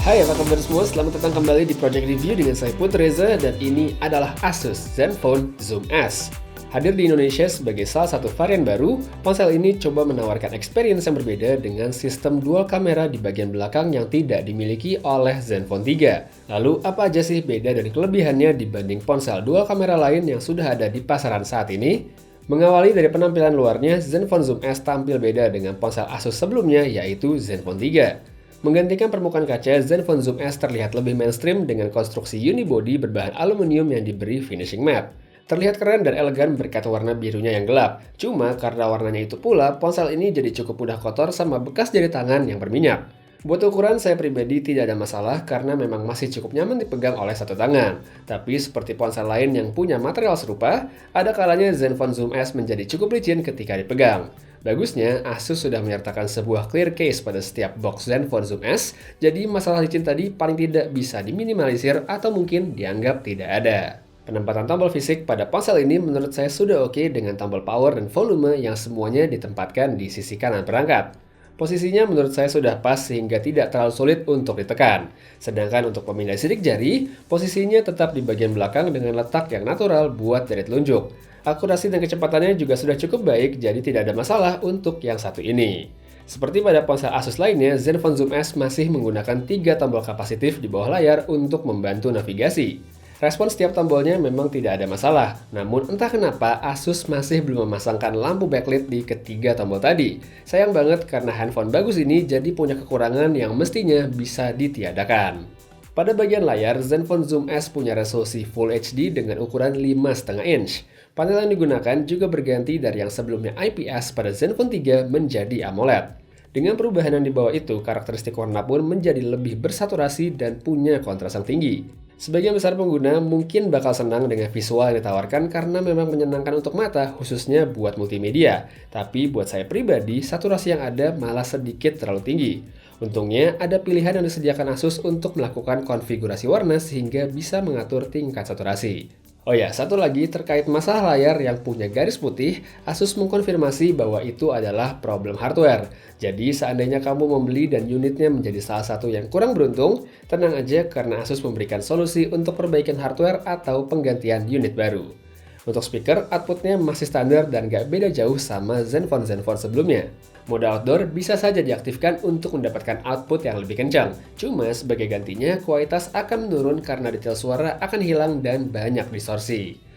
Hai, apa kabar semua? Selamat datang kembali di Project Review dengan saya Putreza dan ini adalah Asus Zenfone Zoom S. Hadir di Indonesia sebagai salah satu varian baru, ponsel ini coba menawarkan experience yang berbeda dengan sistem dual kamera di bagian belakang yang tidak dimiliki oleh Zenfone 3. Lalu, apa aja sih beda dan kelebihannya dibanding ponsel dual kamera lain yang sudah ada di pasaran saat ini? Mengawali dari penampilan luarnya, Zenfone Zoom S tampil beda dengan ponsel Asus sebelumnya yaitu Zenfone 3. Menggantikan permukaan kaca, Zenfone Zoom S terlihat lebih mainstream dengan konstruksi unibody berbahan aluminium yang diberi finishing matte. Terlihat keren dan elegan berkat warna birunya yang gelap. Cuma karena warnanya itu pula, ponsel ini jadi cukup mudah kotor sama bekas jari tangan yang berminyak. Buat ukuran, saya pribadi tidak ada masalah karena memang masih cukup nyaman dipegang oleh satu tangan. Tapi seperti ponsel lain yang punya material serupa, ada kalanya Zenfone Zoom S menjadi cukup licin ketika dipegang. Bagusnya, Asus sudah menyertakan sebuah clear case pada setiap box Zenfone Zoom S, jadi masalah licin tadi paling tidak bisa diminimalisir atau mungkin dianggap tidak ada. Penempatan tombol fisik pada ponsel ini menurut saya sudah oke dengan tombol power dan volume yang semuanya ditempatkan di sisi kanan perangkat. Posisinya menurut saya sudah pas sehingga tidak terlalu sulit untuk ditekan. Sedangkan untuk pemindah sidik jari, posisinya tetap di bagian belakang dengan letak yang natural buat jari telunjuk. Akurasi dan kecepatannya juga sudah cukup baik, jadi tidak ada masalah untuk yang satu ini. Seperti pada ponsel Asus lainnya, Zenfone Zoom S masih menggunakan 3 tombol kapasitif di bawah layar untuk membantu navigasi. Respon setiap tombolnya memang tidak ada masalah, namun entah kenapa Asus masih belum memasangkan lampu backlit di ketiga tombol tadi. Sayang banget karena handphone bagus ini jadi punya kekurangan yang mestinya bisa ditiadakan. Pada bagian layar, Zenfone Zoom S punya resolusi Full HD dengan ukuran 5,5 inch. Panel yang digunakan juga berganti dari yang sebelumnya IPS pada Zenfone 3 menjadi AMOLED. Dengan perubahan yang dibawa itu, karakteristik warna pun menjadi lebih bersaturasi dan punya kontras yang tinggi. Sebagian besar pengguna mungkin bakal senang dengan visual yang ditawarkan karena memang menyenangkan untuk mata, khususnya buat multimedia. Tapi buat saya pribadi, saturasi yang ada malah sedikit terlalu tinggi. Untungnya, ada pilihan yang disediakan Asus untuk melakukan konfigurasi warna sehingga bisa mengatur tingkat saturasi. Oh ya, satu lagi terkait masalah layar yang punya garis putih, Asus mengkonfirmasi bahwa itu adalah problem hardware. Jadi seandainya kamu membeli dan unitnya menjadi salah satu yang kurang beruntung, tenang aja karena Asus memberikan solusi untuk perbaikan hardware atau penggantian unit baru. Untuk speaker, outputnya masih standar dan gak beda jauh sama Zenfone sebelumnya. Mode outdoor bisa saja diaktifkan untuk mendapatkan output yang lebih kencang. Cuma sebagai gantinya, kualitas akan menurun karena detail suara akan hilang dan banyak distorsi.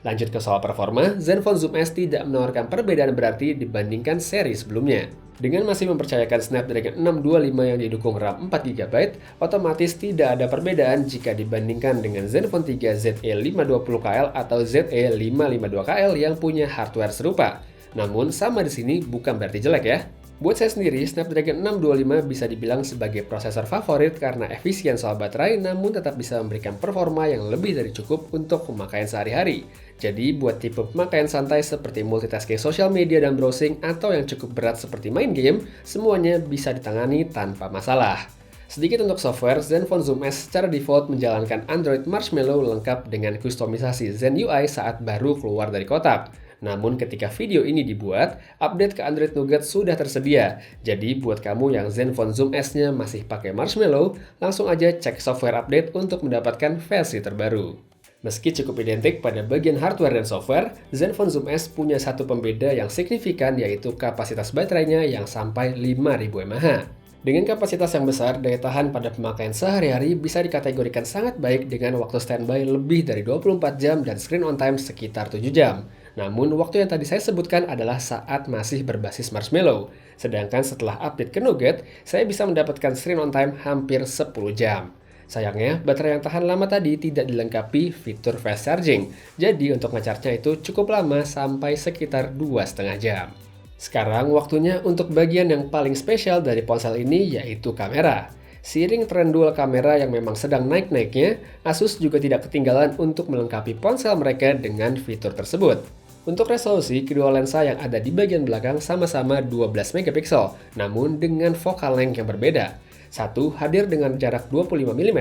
Lanjut ke soal performa, Zenfone Zoom S tidak menawarkan perbedaan berarti dibandingkan seri sebelumnya. Dengan masih mempercayakan Snapdragon 625 yang didukung RAM 4GB, otomatis tidak ada perbedaan jika dibandingkan dengan Zenfone 3 ZE520KL atau ZE552KL yang punya hardware serupa. Namun sama di sini bukan berarti jelek ya. Buat saya sendiri, Snapdragon 625 bisa dibilang sebagai prosesor favorit karena efisien soal baterai namun tetap bisa memberikan performa yang lebih dari cukup untuk pemakaian sehari-hari. Jadi buat tipe pemakaian santai seperti multitasking sosial media dan browsing atau yang cukup berat seperti main game, semuanya bisa ditangani tanpa masalah. Sedikit untuk software, Zenfone Zoom S secara default menjalankan Android Marshmallow lengkap dengan kustomisasi Zen UI saat baru keluar dari kotak. Namun ketika video ini dibuat, update ke Android Nougat sudah tersedia. Jadi buat kamu yang Zenfone Zoom S-nya masih pakai Marshmallow, langsung aja cek software update untuk mendapatkan versi terbaru. Meski cukup identik pada bagian hardware dan software, Zenfone Zoom S punya satu pembeda yang signifikan yaitu kapasitas baterainya yang sampai 5000 mAh. Dengan kapasitas yang besar, daya tahan pada pemakaian sehari-hari bisa dikategorikan sangat baik dengan waktu standby lebih dari 24 jam dan screen on time sekitar 7 jam. Namun, waktu yang tadi saya sebutkan adalah saat masih berbasis Marshmallow. Sedangkan setelah update ke Nougat, saya bisa mendapatkan screen on time hampir 10 jam. Sayangnya, baterai yang tahan lama tadi tidak dilengkapi fitur fast charging, jadi untuk nge-charge-nya itu cukup lama sampai sekitar 2,5 jam. Sekarang waktunya untuk bagian yang paling spesial dari ponsel ini, yaitu kamera. Seiring tren dual kamera yang memang sedang naik-naiknya, Asus juga tidak ketinggalan untuk melengkapi ponsel mereka dengan fitur tersebut. Untuk resolusi, kedua lensa yang ada di bagian belakang sama-sama 12 megapiksel, namun dengan focal length yang berbeda. Satu hadir dengan jarak 25 mm,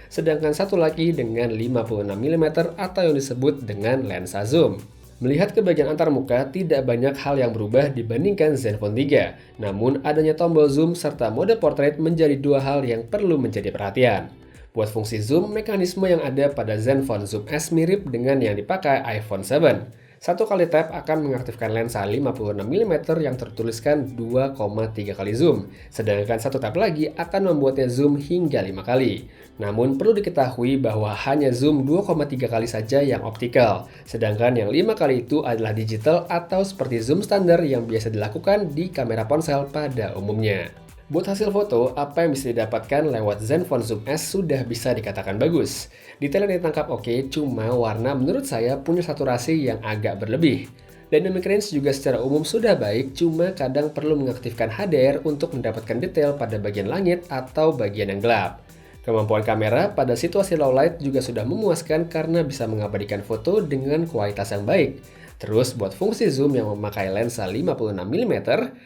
sedangkan satu lagi dengan 56 mm atau yang disebut dengan lensa zoom. Melihat ke bagian antarmuka, tidak banyak hal yang berubah dibandingkan Zenfone 3. Namun, adanya tombol zoom serta mode portrait menjadi dua hal yang perlu menjadi perhatian. Buat fungsi zoom, mekanisme yang ada pada Zenfone Zoom S mirip dengan yang dipakai iPhone 7. Satu kali tap akan mengaktifkan lensa 56 mm yang tertuliskan 2,3 kali zoom, sedangkan satu tap lagi akan membuatnya zoom hingga 5 kali. Namun perlu diketahui bahwa hanya zoom 2,3 kali saja yang optikal, sedangkan yang 5 kali itu adalah digital atau seperti zoom standar yang biasa dilakukan di kamera ponsel pada umumnya. Buat hasil foto, apa yang bisa didapatkan lewat Zenfone Zoom S sudah bisa dikatakan bagus. Detail yang ditangkap oke, cuma warna menurut saya punya saturasi yang agak berlebih. Dynamic range juga secara umum sudah baik, cuma kadang perlu mengaktifkan HDR untuk mendapatkan detail pada bagian langit atau bagian yang gelap. Kemampuan kamera pada situasi low light juga sudah memuaskan karena bisa mengabadikan foto dengan kualitas yang baik. Terus buat fungsi zoom yang memakai lensa 56 mm,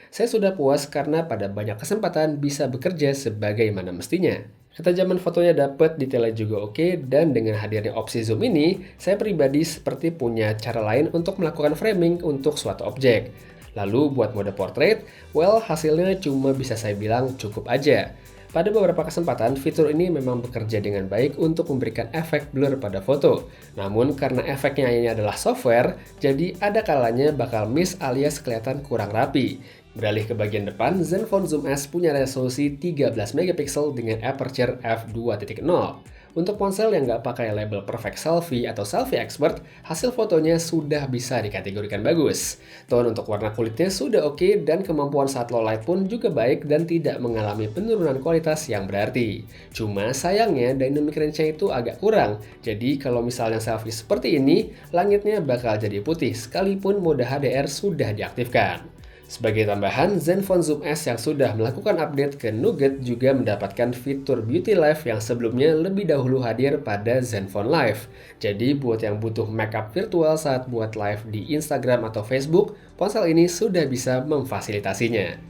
saya sudah puas karena pada banyak kesempatan bisa bekerja sebagaimana mestinya. Ketajaman fotonya dapat, detailnya juga oke, dan dengan hadirnya opsi zoom ini, saya pribadi seperti punya cara lain untuk melakukan framing untuk suatu objek. Lalu buat mode portrait, well hasilnya cuma bisa saya bilang cukup aja. Pada beberapa kesempatan, fitur ini memang bekerja dengan baik untuk memberikan efek blur pada foto. Namun karena efeknya ini adalah software, jadi ada kalanya bakal miss alias kelihatan kurang rapi. Beralih ke bagian depan, Zenfone Zoom S punya resolusi 13 megapiksel dengan aperture f2.0. Untuk ponsel yang nggak pakai label Perfect Selfie atau Selfie Expert, hasil fotonya sudah bisa dikategorikan bagus. Tone untuk warna kulitnya sudah oke dan kemampuan saat low light pun juga baik dan tidak mengalami penurunan kualitas yang berarti. Cuma sayangnya dynamic range-nya itu agak kurang, jadi kalau misalnya selfie seperti ini, langitnya bakal jadi putih sekalipun mode HDR sudah diaktifkan. Sebagai tambahan, Zenfone Zoom S yang sudah melakukan update ke Nougat juga mendapatkan fitur Beauty Live yang sebelumnya lebih dahulu hadir pada Zenfone Live. Jadi buat yang butuh makeup virtual saat buat live di Instagram atau Facebook, ponsel ini sudah bisa memfasilitasinya.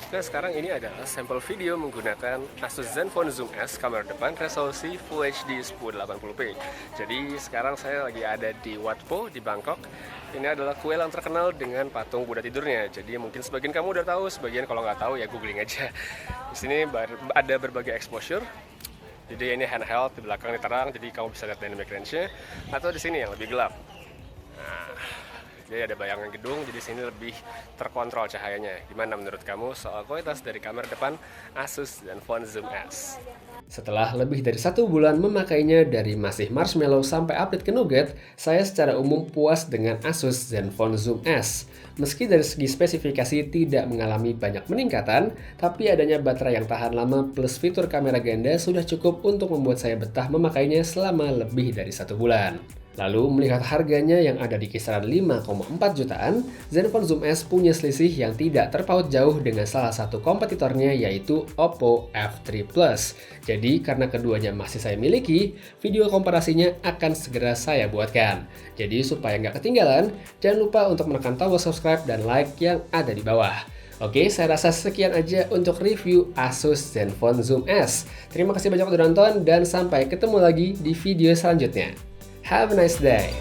Nah, sekarang ini adalah sampel video menggunakan Asus Zenfone Zoom S kamera depan resolusi Full HD 1080p. Jadi sekarang saya lagi ada di Wat Po di Bangkok. Ini adalah kuil yang terkenal dengan patung Buddha tidurnya. Jadi mungkin sebagian kamu udah tahu, sebagian kalau nggak tahu ya googling aja. Di sini ada berbagai exposure. Jadi ini handheld, di belakang ini terang, jadi kamu bisa lihat dynamic range-nya. Atau di sini yang lebih gelap. Nah, jadi ada bayangan gedung, jadi sini lebih terkontrol cahayanya. Gimana menurut kamu soal kualitas dari kamera depan Asus Zenfone Zoom S? Setelah lebih dari 1 bulan memakainya dari masih marshmallow sampai update ke Nougat, saya secara umum puas dengan Asus Zenfone Zoom S. Meski dari segi spesifikasi tidak mengalami banyak peningkatan, tapi adanya baterai yang tahan lama plus fitur kamera ganda sudah cukup untuk membuat saya betah memakainya selama lebih dari 1 bulan. Lalu melihat harganya yang ada di kisaran 5,4 jutaan, Zenfone Zoom S punya selisih yang tidak terpaut jauh dengan salah satu kompetitornya yaitu Oppo F3 Plus. Jadi karena keduanya masih saya miliki, video komparasinya akan segera saya buatkan. Jadi supaya nggak ketinggalan, jangan lupa untuk menekan tombol subscribe dan like yang ada di bawah. Oke, saya rasa sekian aja untuk review Asus Zenfone Zoom S. Terima kasih banyak udah nonton dan sampai ketemu lagi di video selanjutnya. Have a nice day.